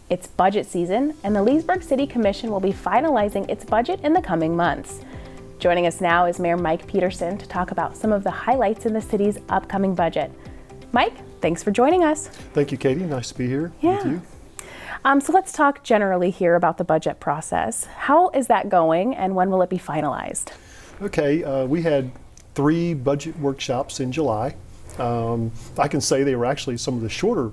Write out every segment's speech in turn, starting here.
It's budget season, and the Leesburg City Commission will be finalizing its budget in the coming months. Joining us now is Mayor Mike Pederson to talk about some of the highlights in the city's upcoming budget. Mike, thanks for joining us. Thank you, Katie. Nice to be here with you. So let's talk generally here about the budget process. How is that going, and when will it be finalized? Okay, we had 3 budget workshops in July. I can say they were actually some of the shorter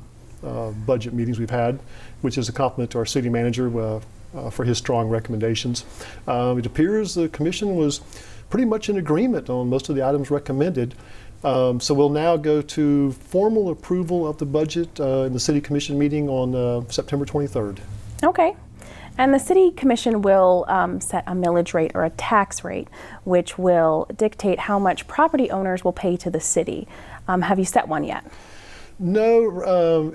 budget meetings we've had, which is a compliment to our city manager for his strong recommendations. It appears the commission was pretty much in agreement on most of the items recommended. So we'll now go to formal approval of the budget in the City Commission meeting on September 23rd. Okay. And the City Commission will set a millage rate or a tax rate, which will dictate how much property owners will pay to the city. Have you set one yet? No,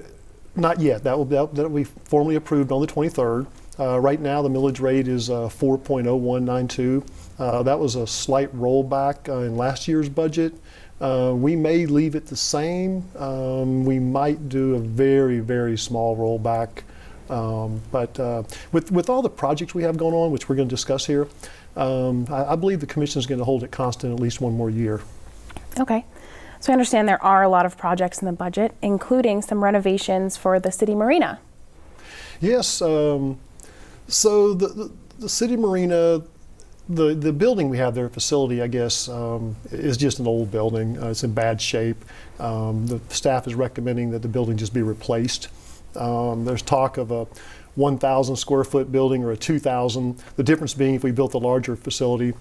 not yet. That will be formally approved on the 23rd. Right now, the millage rate is 4.0192. That was a slight rollback in last year's budget. We may leave it the same. We might do a very, very small rollback. But with all the projects we have going on, which we're going to discuss here, I believe the Commission is going to hold it constant at least one more year. Okay. So I understand there are a lot of projects in the budget, including some renovations for the City Marina. Yes. So the City Marina, the building we have there, facility, I guess, is just an old building. It's in bad shape. The staff is recommending that the building just be replaced. There's talk of a 1,000 square foot building or a 2,000. The difference being if we built a larger facility,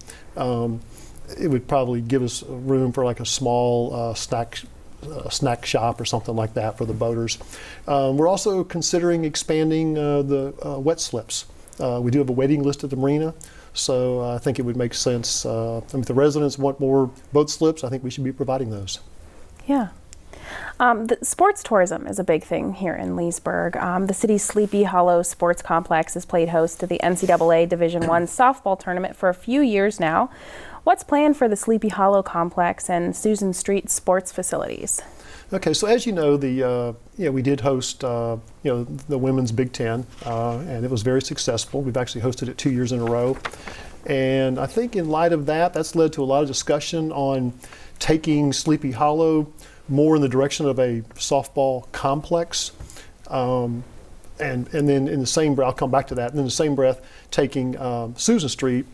it would probably give us room for like a small snack shop or something like that for the boaters. We're also considering expanding the wet slips. We do have a waiting list at the marina, so I think it would make sense. If the residents want more boat slips, I think we should be providing those. Yeah. The sports tourism is a big thing here in Leesburg. The city's Sleepy Hollow Sports Complex has played host to the NCAA Division I softball tournament for a few years now. What's planned for the Sleepy Hollow complex and Susan Street sports facilities? Okay, so as you know, we did host the women's Big Ten, and it was very successful. We've actually hosted it 2 years in a row, and I think in light of that, that's led to a lot of discussion on taking Sleepy Hollow more in the direction of a softball complex, and then in the same breath, I'll come back to that, and in the same breath, taking Susan Street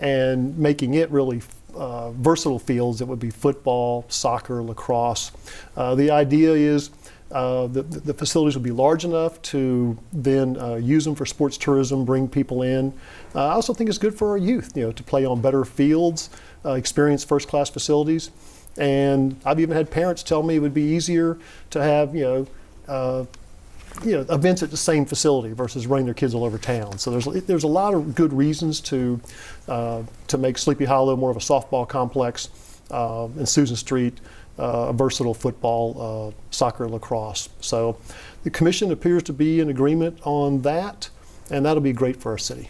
and making it really versatile fields that would be football, soccer, lacrosse. The idea is the facilities would be large enough to then use them for sports tourism, bring people in. I also think it's good for our youth, to play on better fields, experience first-class facilities. And I've even had parents tell me it would be easier to have, events at the same facility versus running their kids all over town. So there's a lot of good reasons to make Sleepy Hollow more of a softball complex, and Susan Street a versatile football, soccer, lacrosse. So the commission appears to be in agreement on that, and that'll be great for our city.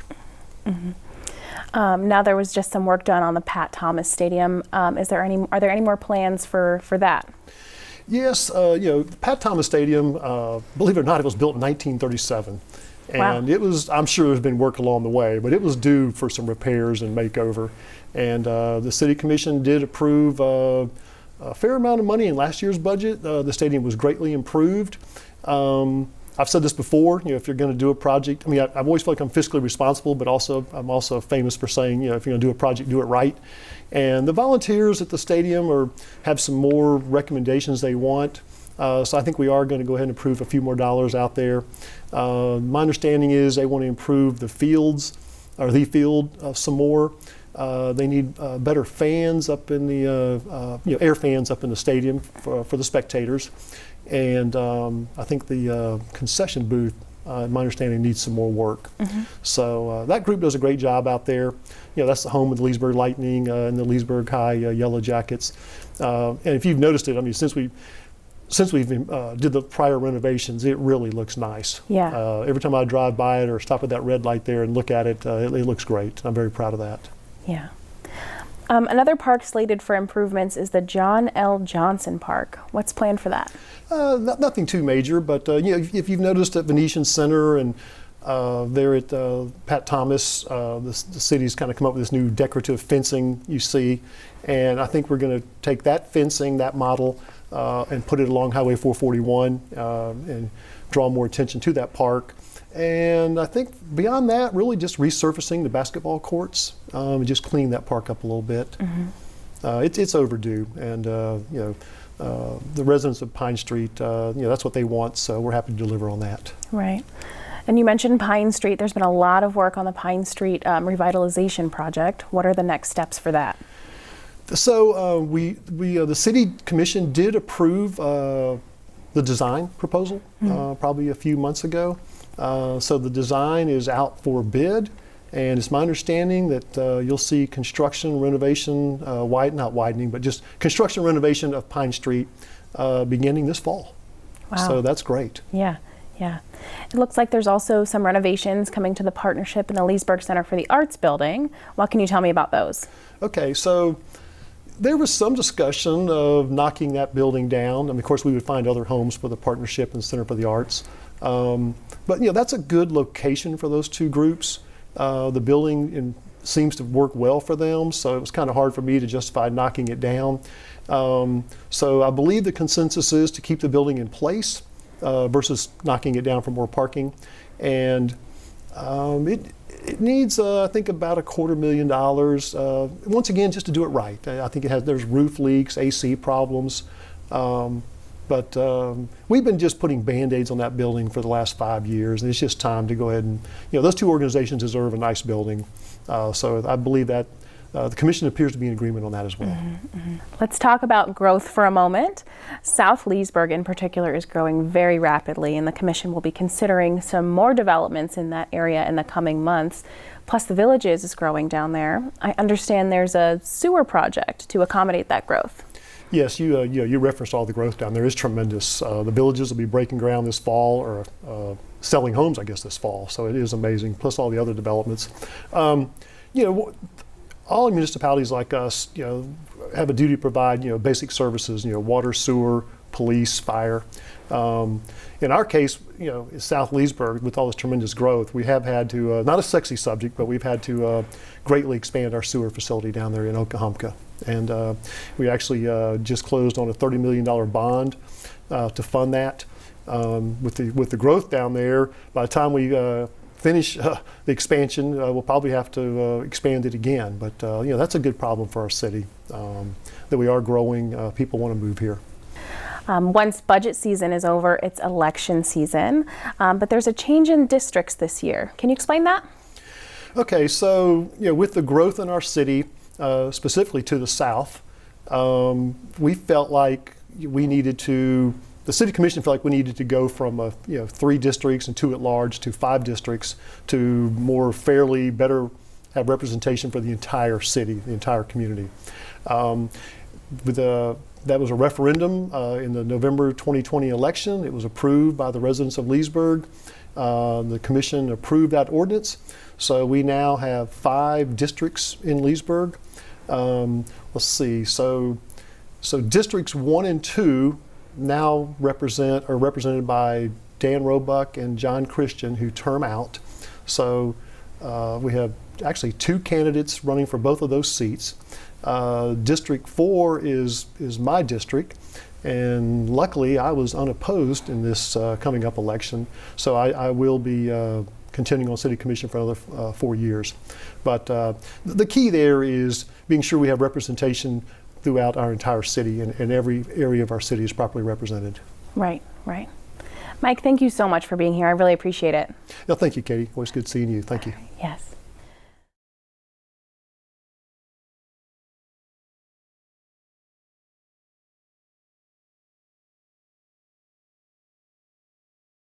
Mm-hmm. Now there was just some work done on the Pat Thomas Stadium. Are there any more plans for that? Yes, Pat Thomas Stadium, believe it or not, it was built in 1937. And wow. It was, I'm sure there's been work along the way, but it was due for some repairs and makeover. And the City Commission did approve a fair amount of money in last year's budget. The stadium was greatly improved. I've said this before, if you're going to do a project, I've always felt like I'm fiscally responsible, but I'm also famous for saying, if you're going to do a project, do it right. And the volunteers at the stadium have some more recommendations they want. So I think we are going to go ahead and approve a few more dollars out there. My understanding is they want to improve the field some more. They need better fans up in the, air fans up in the stadium for the spectators. And I think the concession booth, my understanding, needs some more work. Mm-hmm. So that group does a great job out there. That's the home of the Leesburg Lightning and the Leesburg High Yellow Jackets. And if you've noticed it, since we did the prior renovations, it really looks nice. Yeah. Every time I drive by it or stop at that red light there and look at it, it looks great. I'm very proud of that. Yeah. Another park slated for improvements is the John L. Johnson Park. What's planned for that? Nothing too major, but if you've noticed at Venetian Center and there at Pat Thomas, the city's kind of come up with this new decorative fencing you see, and I think we're going to take that fencing, that model, and put it along Highway 441 and draw more attention to that park. And I think beyond that, really just resurfacing the basketball courts and just cleaning that park up a little bit. It's overdue, and the residents of Pine Street, that's what they want, so we're happy to deliver on that. Right. And you mentioned Pine Street. There's been a lot of work on the Pine Street revitalization project. What are the next steps for that? So the City Commission did approve the design proposal probably a few months ago. So the design is out for bid, and it's my understanding that you'll see construction renovation, not widening, but just construction renovation of Pine Street beginning this fall. Wow. So that's great. Yeah. Yeah. It looks like there's also some renovations coming to the partnership in the Leesburg Center for the Arts building. What can you tell me about those? Okay, so there was some discussion of knocking that building down. I mean, of course, we would find other homes for the partnership and the Center for the Arts. But that's a good location for those two groups. The building seems to work well for them, so it was kind of hard for me to justify knocking it down. So I believe the consensus is to keep the building in place versus knocking it down for more parking. And it needs, I think, about $250,000. Once again, just to do it right. I think there's roof leaks, AC problems. But we've been just putting Band-Aids on that building for the last 5 years, and it's just time to go ahead and, those two organizations deserve a nice building. So I believe that the Commission appears to be in agreement on that as well. Let's talk about growth for a moment. South Leesburg in particular is growing very rapidly, and the Commission will be considering some more developments in that area in the coming months. Plus the Villages is growing down there. I understand there's a sewer project to accommodate that growth. Yes, you referenced all the growth down there. It's tremendous. The Villages will be breaking ground this fall, or selling homes, I guess, this fall. So it is amazing, plus all the other developments. All municipalities like us, have a duty to provide, basic services, water, sewer, police, fire. In our case, in South Leesburg, with all this tremendous growth, we have had to, not a sexy subject, but we've had to greatly expand our sewer facility down there in Okahumpka. And we actually just closed on a $30 million bond to fund that. With the growth down there, by the time we finish the expansion, we'll probably have to expand it again. But that's a good problem for our city, that we are growing. People want to move here. Once budget season is over, it's election season, but there's a change in districts this year. Can you explain that? Okay, so with the growth in our city, specifically to the south, we felt like we needed to, the City Commission felt like we needed to go from 3 districts and 2 at large to 5 districts to more fairly, better have representation for the entire city, the entire community. That was a referendum in the November 2020 election. It was approved by the residents of Leesburg. The Commission approved that ordinance. So we now have 5 districts in Leesburg. Let's see, so districts 1 and 2 now are represented by Dan Roebuck and John Christian, who term out. So we have actually 2 candidates running for both of those seats. District 4 is my district, and luckily I was unopposed in this coming up election, so I will be continuing on City Commission for another 4 years. But the key there is being sure we have representation throughout our entire city, and every area of our city is properly represented. Right, right. Mike, thank you so much for being here. I really appreciate it. No, thank you, Katie. Always good seeing you. Thank you. Yes.